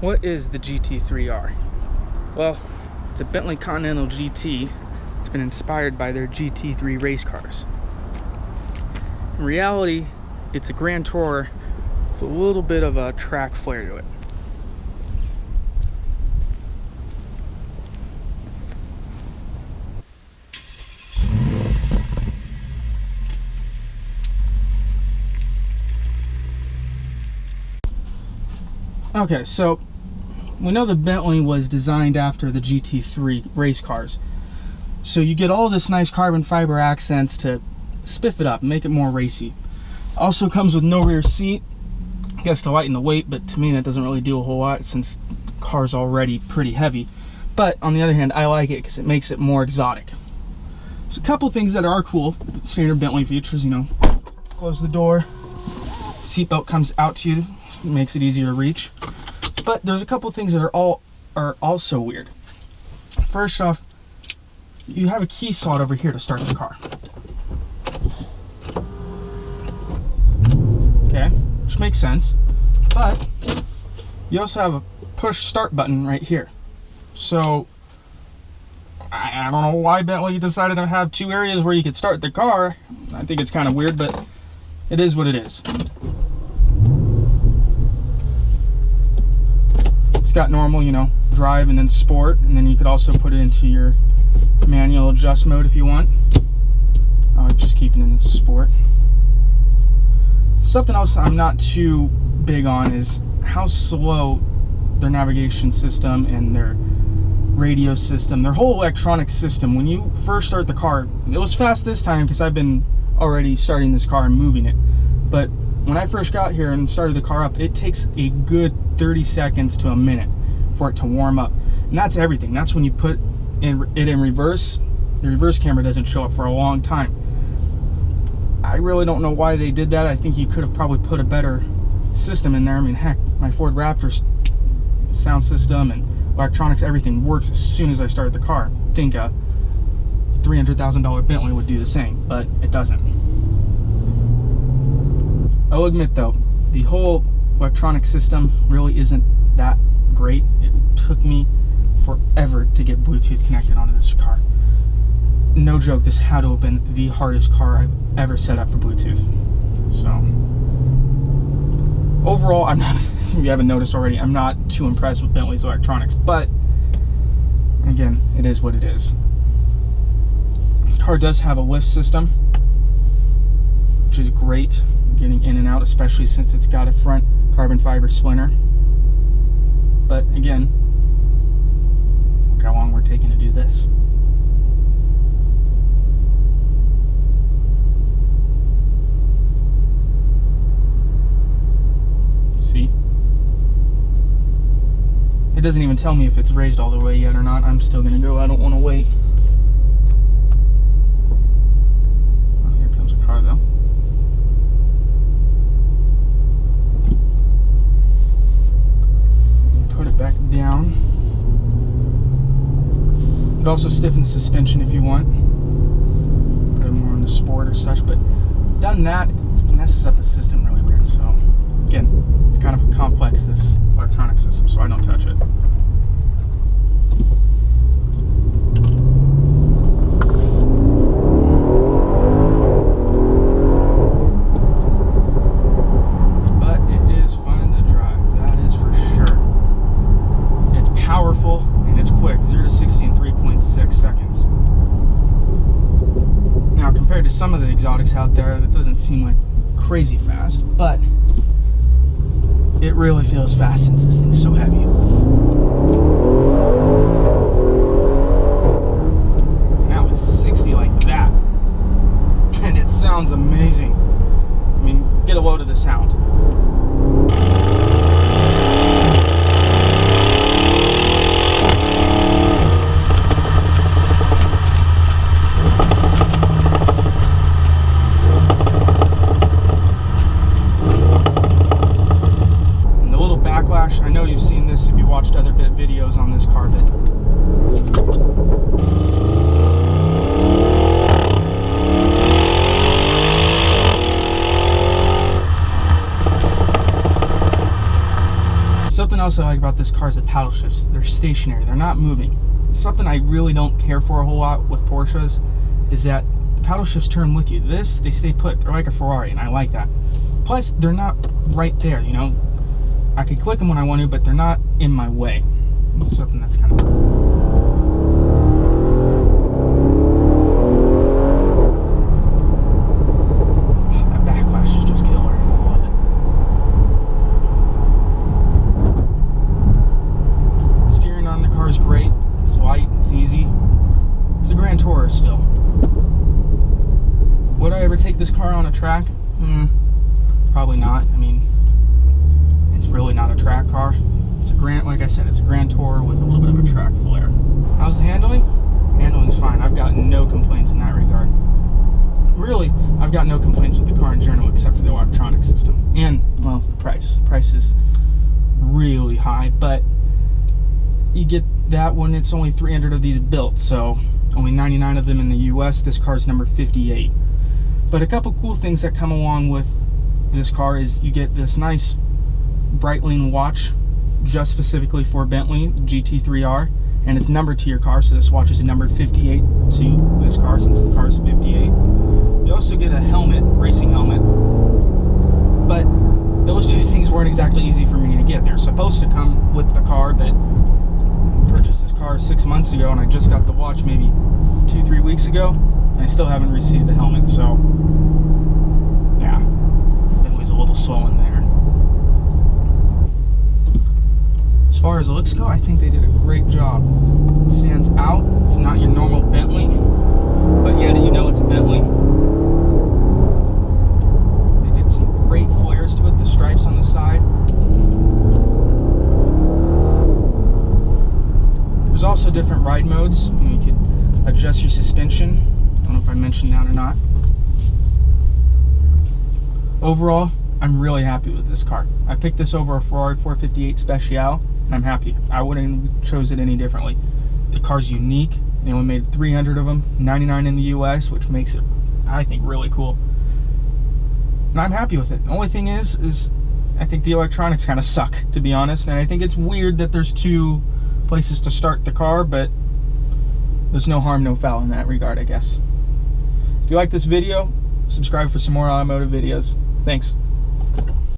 What is the GT3R? Well, it's a Bentley Continental GT. It's been inspired by their GT3 race cars. In reality, it's a Grand Tourer with a little bit of a track flair to it. Okay, so we know the Bentley was designed after the GT3 race cars. So you get all this nice carbon fiber accents to spiff it up, make it more racy. Also comes with no rear seat. I guess to lighten the weight, but to me that doesn't really do a whole lot since the car's already pretty heavy. But on the other hand, I like it because it makes it more exotic. There's a couple things that are cool. Standard Bentley features, you know, close the door, seatbelt comes out to you, makes it easier to reach. But there's a couple things that are also weird. First off, you have a key slot over here to start the car. Okay, which makes sense. But you also have a push start button right here. So I don't know why Bentley decided to have two areas where you could start the car. I think it's kind of weird, but it is what it is. It's got normal, you know, drive and then sport, and then you could also put it into your manual adjust mode if you want. I'll just keep it in sport. Something else I'm not too big on is how slow their navigation system and their radio system, their whole electronic system. When you first start the car, it was fast this time because I've been already starting this car and moving it. But when I first got here and started the car up, it takes a good 30 seconds to a minute for it to warm up. And that's everything. That's when you put it in reverse. The reverse camera doesn't show up for a long time. I really don't know why they did that. I think you could have probably put a better system in there. I mean, heck, my Ford Raptor's sound system and electronics, everything works as soon as I start the car. I think a $300,000 Bentley would do the same, but it doesn't. I'll admit though, the whole electronic system really isn't that great. It took me forever to get Bluetooth connected onto this car. No joke, this had to have been the hardest car I've ever set up for Bluetooth. So overall, I'm not, if you haven't noticed already, I'm not too impressed with Bentley's electronics, but again, it is what it is. The car does have a lift system, which is great getting in and out, especially since it's got a front carbon fiber splinter. But again, look how long we're taking to do this. See? It doesn't even tell me if it's raised all the way yet or not. I'm still gonna go. I don't want to wait. Oh, here comes a car though. Put it back down. It also stiffens the suspension if you want. Put it more on the sport or such, but done that, it messes up the system really weird. So again, it's kind of complex, this electronic system, so I don't touch it. But it is fun to drive, that is for sure. It's powerful and it's quick, 0 to 60 in 3.6 seconds. Now compared to some of the exotics out there, that doesn't seem like crazy fast, but it really feels fast since this thing's so heavy. And that was 60 like that. And it sounds amazing. I mean, get a load of the sound. I know you've seen this if you watched other videos on this car, but Something else I like about this car is the paddle shifts. They're stationary, they're not moving. It's something I really don't care for a whole lot with Porsches, is that the paddle shifts turn with you. This, they stay put. They're like a Ferrari, and I like that. Plus, they're not right there, you know. I can click them when I want to, but they're not in my way. It's something that's kind of... great. It's light, it's easy. It's a Grand Tourer still. Would I ever take this car on a track? Probably not. I mean, it's really not a track car. It's a Grand, like I said, it's a Grand Tourer with a little bit of a track flair. How's the handling? Handling's fine. I've got no complaints in that regard. Really, I've got no complaints with the car in general, except for the electronic system. And, well, the price. The price is really high, but you get that when it's only 300 of these built, so only 99 of them in the US. This car's number 58. But a couple cool things that come along with this car is you get this nice Breitling watch just specifically for Bentley GT3R, and it's numbered to your car, so this watch is numbered 58 to this car since the car is 58. You also get a helmet, racing helmet, but those two things weren't exactly easy for me to get. They're supposed to come with the car, but purchased this car 6 months ago, and I just got the watch maybe 2-3 weeks ago, and I still haven't received the helmet. So yeah, it was a little slow in there. As far as looks go, I think they did a great job. It stands out. It's not your normal Bentley, but yet you know it's a Bentley. They did some great flares to it, the stripes on the side. There's also different ride modes. You could adjust your suspension. I don't know if I mentioned that or not. Overall, I'm really happy with this car. I picked this over a Ferrari 458 Speciale, and I'm happy. I wouldn't have chose it any differently. The car's unique. They only made 300 of them, 99 in the US, which makes it, I think, really cool. And I'm happy with it. The only thing is I think the electronics kind of suck, to be honest, and I think it's weird that there's two places to start the car, but there's no harm, no foul in that regard, I guess. If you like this video, subscribe for some more automotive videos. Thanks.